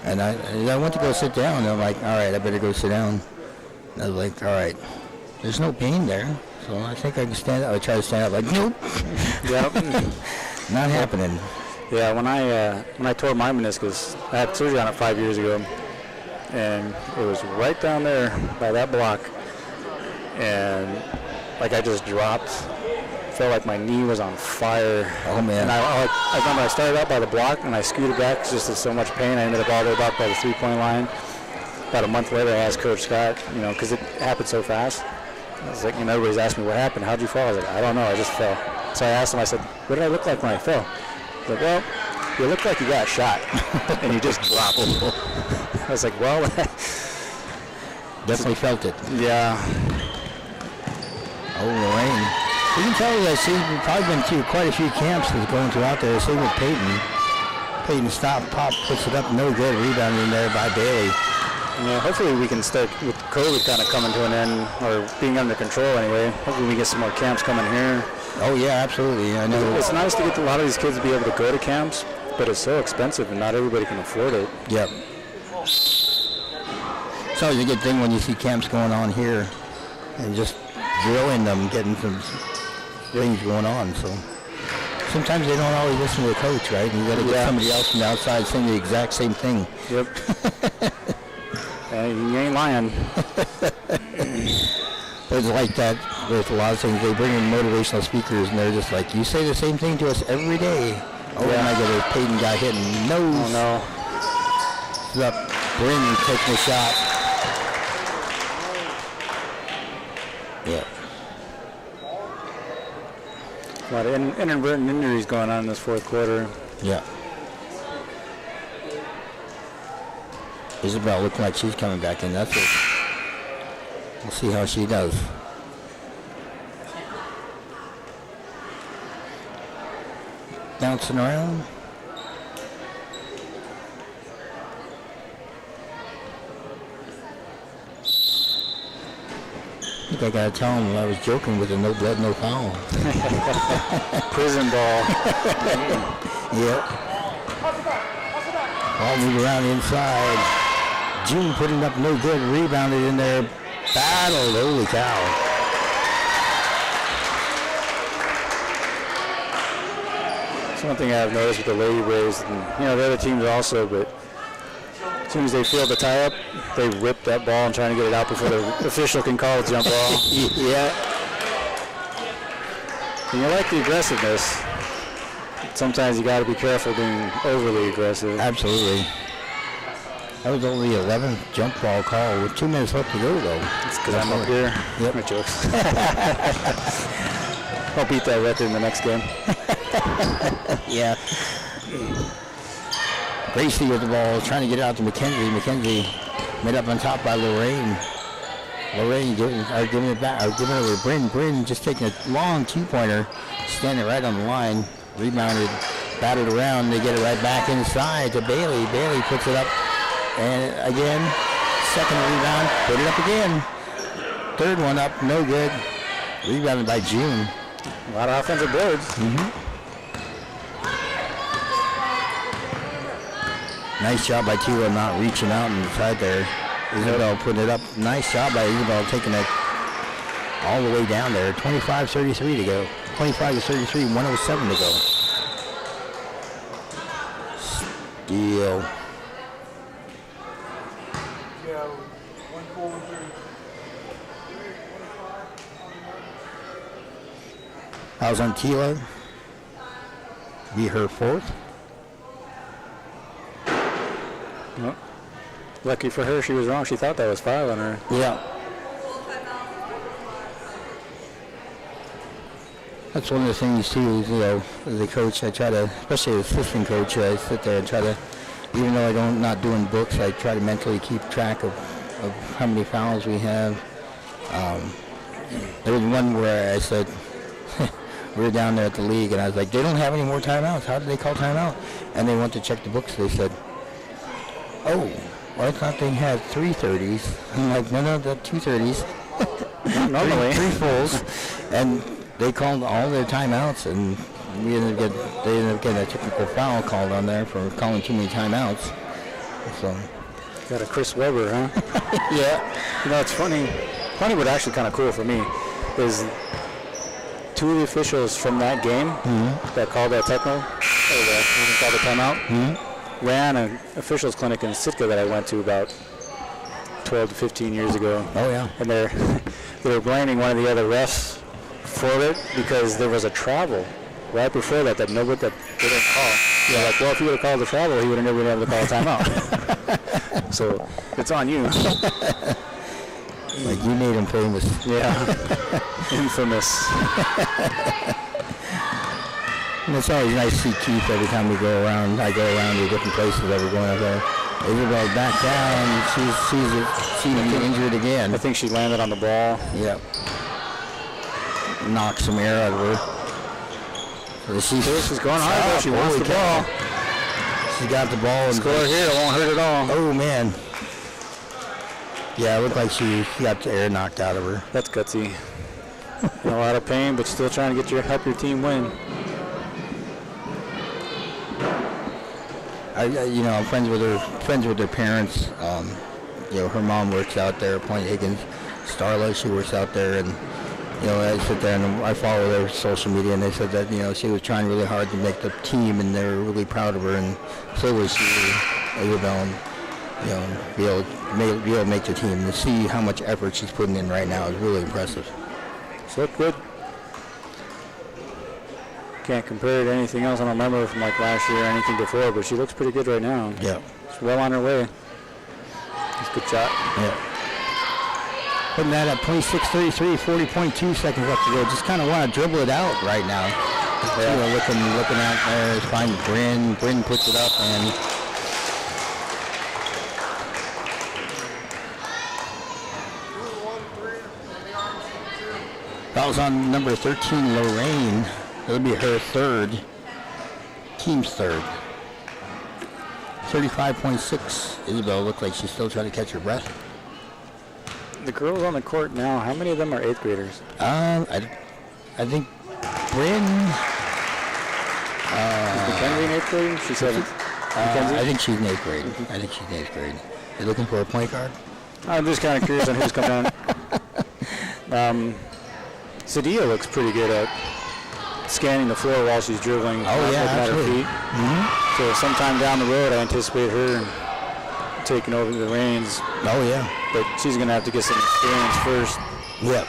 And I went to go sit down, and I'm like, all right, I better go sit down. And I was like, all right, there's no pain there, so I think I can stand up. I try to stand up, like, nope. Yep. Not happening. Yeah, when I tore my meniscus, I had surgery on it 5 years ago, and it was right down there by that block, and like I just dropped. Felt like my knee was on fire. Oh man! And I remember I started out by the block and I scooted back just with so much pain. I ended up all the way back by the 3-point line. About a month later, I asked Coach Scott, because it happened so fast. I was like, everybody's asking me what happened. How'd you fall? I was like, I don't know. I just fell. So I asked him. I said, what did I look like when I fell? He's like, well, you looked like you got shot, and you just dropped. I was like, well, definitely felt it. Yeah. Oh, Lorraine. You can tell that she's probably been through quite a few camps that's going through out there. Same with Peyton. Peyton stopped, pop, puts it up, no good. Rebound in there by Bailey. Yeah, hopefully we can start with COVID kind of coming to an end, or being under control anyway. Hopefully we get some more camps coming here. Oh, yeah, absolutely. I know. It's nice to get a lot of these kids to be able to go to camps, but it's so expensive and not everybody can afford it. Yep. It's always a good thing when you see camps going on here and just drilling them, getting some things going on. So sometimes they don't always listen to the coach, right? And you got to get somebody else from the outside saying the exact same thing. Yep. You ain't lying. It's like that with a lot of things. They bring in motivational speakers, and they're just like, you say the same thing to us every day. Oh my God, Peyton got hit in the nose. Oh no. He's up, Bryn taking a shot. Yeah. A lot of inadvertent injuries going on in this fourth quarter. Yeah. Isabel looking like she's coming back in. That's it. We'll see how she does. Bouncing around. I think I gotta tell him I was joking with the no blood, no foul. Prison ball. Yep. Ball moved around inside. June putting up no good. Rebounded in there. Battled. Holy cow. That's one thing I've noticed with the Lady Braves, and the other teams also, but as soon as they feel the tie-up, they rip that ball and trying to get it out before the official can call a jump ball. Yeah. And you like the aggressiveness. Sometimes you got to be careful being overly aggressive. Absolutely. That was only the 11th jump ball call with 2 minutes left to go, though. It's because I'm up here. Yep. My jokes. I'll beat that record in the next game. Yeah. Gracie with the ball, trying to get it out to McKenzie. McKenzie made up on top by Lorraine. Lorraine giving it back. Giving it over to Bryn. Bryn just taking a long two-pointer, standing right on the line. Rebounded, batted around. They get it right back inside to Bailey. Bailey puts it up, and again, second rebound, put it up again. Third one up, no good. Rebounded by June. A lot of offensive boards. Nice job by Tila not reaching out inside there. Isabel putting it up. Nice job by Isabel taking it all the way down there. 25-33 to go. 25-33, 107 to go. Steal. Fouls on Tila. Be her fourth. Well, lucky for her, she was wrong. She thought that was 5 on her. Yeah. That's one of the things too, is, as a coach, I try to, especially as assistant coach, I sit there and try to, even though I'm not doing books, I try to mentally keep track of how many fouls we have. There was one where I said, we were down there at the league, and I was like, they don't have any more timeouts. How did they call timeout? And they went to check the books. They said, oh, well, I thought they had 3 30s. I'm like, no, they're 2 30s. Normally. three fulls. And they called all their timeouts, and they ended up getting a technical foul called on there for calling too many timeouts. So. Got a Chris Webber, huh? Yeah. It's funny. Funny, but actually kind of cool for me is 2 of the officials from that game that called that techno, or called the timeout, ran an officials clinic in Sitka that I went to about 12 to 15 years ago. Oh, yeah. And they were blaming one of the other refs for it because there was a travel right before that they didn't call. Yeah. Like, well, if he would have called the travel, he would have never been able to call a timeout. So it's on you. Like, you made him famous. Yeah. Infamous. And it's always nice to see Keith every time we go around. I go around to different places that we're going up there. Isabel back down. She's injured again. I think she landed on the ball. Yep. Knocked some air out of her. So she's going hard. She wants the ball. She got the ball. And score here. It won't hurt at all. Oh, man. Yeah, it looked like she got the air knocked out of her. That's gutsy. In a lot of pain, but still trying to help your team win. I'm friends with her parents. Her mom works out there, Point Higgins. Starla, she works out there, and I sit there and I follow their social media, and they said that she was trying really hard to make the team, and they were really proud of her, and so was she, Isabel, and be able to make the team. And to see how much effort she's putting in right now is really impressive. She looked good. Can't compare it to anything else I don't remember from like last year or anything before, but she looks pretty good right now. Yeah. She's well on her way. That's a good shot. Yeah. Putting that at 26-33, 40.2 seconds left to go. Just kind of want to dribble it out right now. Yeah. Looking out there, finding Bryn. Bryn puts it up, and that was on number 13, Lorraine. It'll be her third, team's third. 35.6. Isabel looked like she's still trying to catch her breath. The girls on the court now, how many of them are 8th graders? I think Bryn. Is Mackenzie in 8th grade? She said I think she's in 8th grade. I think she's in 8th grade. You looking for a point guard? I'm just kind of curious on who's coming on. Sadia looks pretty good at scanning the floor while she's dribbling. Oh, yeah, looking at her feet. So sometime down the road, I anticipate her taking over the reins. Oh, yeah. But she's going to have to get some experience first. Yep.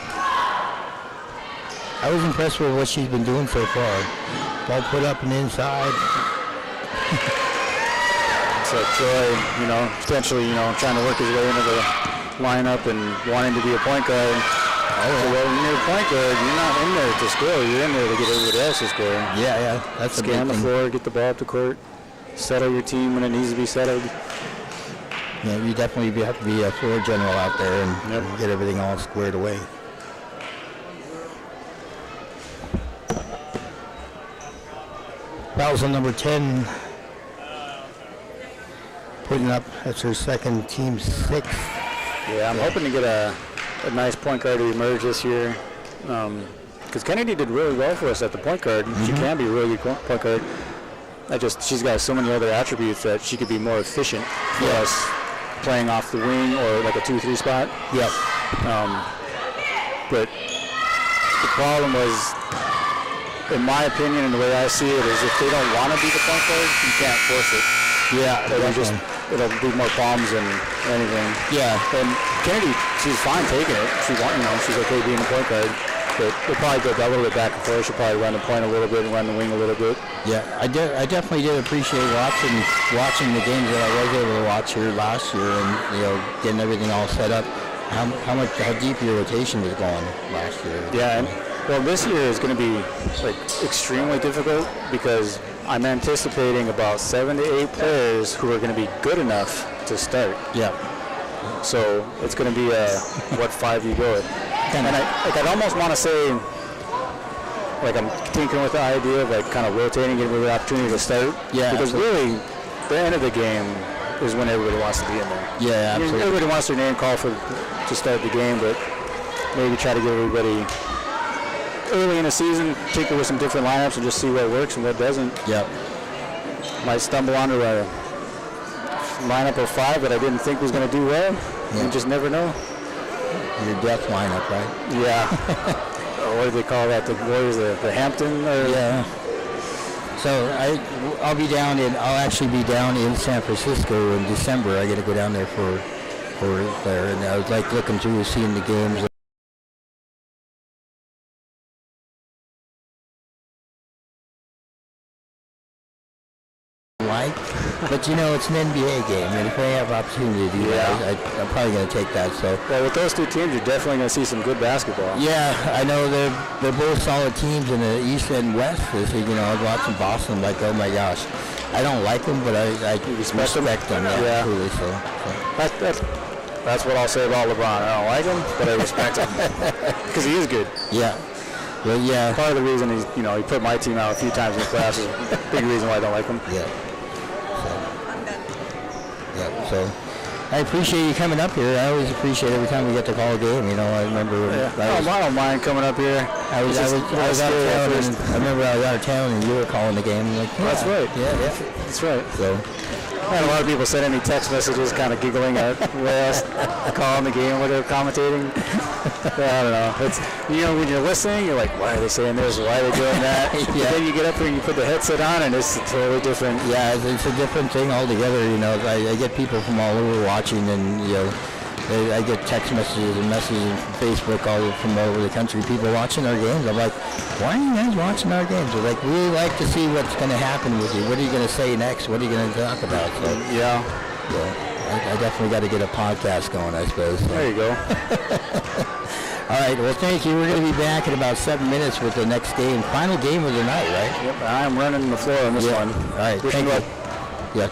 I was impressed with what she's been doing so far. Ball put up and inside. So Troy, potentially, trying to work his way into the lineup and wanting to be a point guard. So when you're a point guard, you're not in there to score. You're in there to get everybody else to score. Yeah. That's Scan the floor, get the ball up the court, settle your team when it needs to be settled. Yeah, you definitely have to be a floor general out there and get everything all squared away. Fouls on number 10. Putting up, that's her second, team 6. Yeah, I'm hoping to get a nice point guard to emerge this year. Because Kennedy did really well for us at the point guard. She can be a really good point guard. She's got so many other attributes that she could be more efficient for us playing off the wing or like a 2-3 spot. Yep. But the problem was, in my opinion and the way I see it, is if they don't want to be the point guard, you can't force it. Yeah, it'll be more problems than anything. Yeah. And Kennedy, she's fine taking it. She's okay being the point guard. But they'll probably go a little bit back and forth. She'll probably run the point a little bit and run the wing a little bit. Yeah, I definitely did appreciate watching the games that I was able to watch here last year, and getting everything all set up. How deep your rotation was going last year. Yeah, and well, this year is going to be like extremely difficult because I'm anticipating about 7 to 8 players who are going to be good enough to start. Yeah. So it's going to be what 5 you go with. And I'd almost want to say, like, I'm tinkering with the idea of like kind of rotating, giving the opportunity to start. Yeah. Because really, the end of the game is when everybody wants to be in there. Yeah, absolutely. Everybody wants their name called to start the game, but maybe try to get everybody early in the season, tinker with some different lineups and just see what works and what doesn't. Yep. Might stumble onto a lineup of 5 that I didn't think was going to do well. Yeah. You just never know. Your death lineup, right? Yeah. Or what do they call that? The Warriors, the Hampton? Yeah. So I'll actually be down in San Francisco in December. I got to go down there for there, and I was like looking through, seeing the games. But it's an NBA game, and if I have opportunity to do that, I'm probably going to take that. So, well, with those two teams, you're definitely going to see some good basketball. Yeah, I know they're both solid teams in the East and West. I was watching Boston, like, oh my gosh, I don't like them, but I respect them. Yeah, truly. So. That's what I'll say about LeBron. I don't like him, but I respect him because he is good. Yeah. Well, yeah. Part of the reason he put my team out a few times in the playoffs is a big reason why I don't like him. Yeah. So I appreciate you coming up here. I always appreciate every time we get to call a game. I remember. I don't mind coming up here. I was out of town. I remember I was out of town and you were calling the game. I'm like, that's right. Yeah, that's right. So. I had a lot of people sending me text messages kind of giggling at where I was calling the game, where they're commentating. I don't know. It's, when you're listening, you're like, why are they saying this? Why are they doing that? But then you get up here and you put the headset on, and it's totally different. Yeah, it's a different thing altogether. I get people from all over watching, and, I get text messages and messages from Facebook from all over the country, people watching our games. I'm like, why are you guys watching our games? They're like, we like to see what's going to happen with you. What are you going to say next? What are you going to talk about? So, yeah. I definitely got to get a podcast going, I suppose. So. There you go. All right, well, thank you. We're going to be back in about 7 minutes with the next game. Final game of the night, right? Yep, I'm running the floor on this one. All right, thank you. Yeah.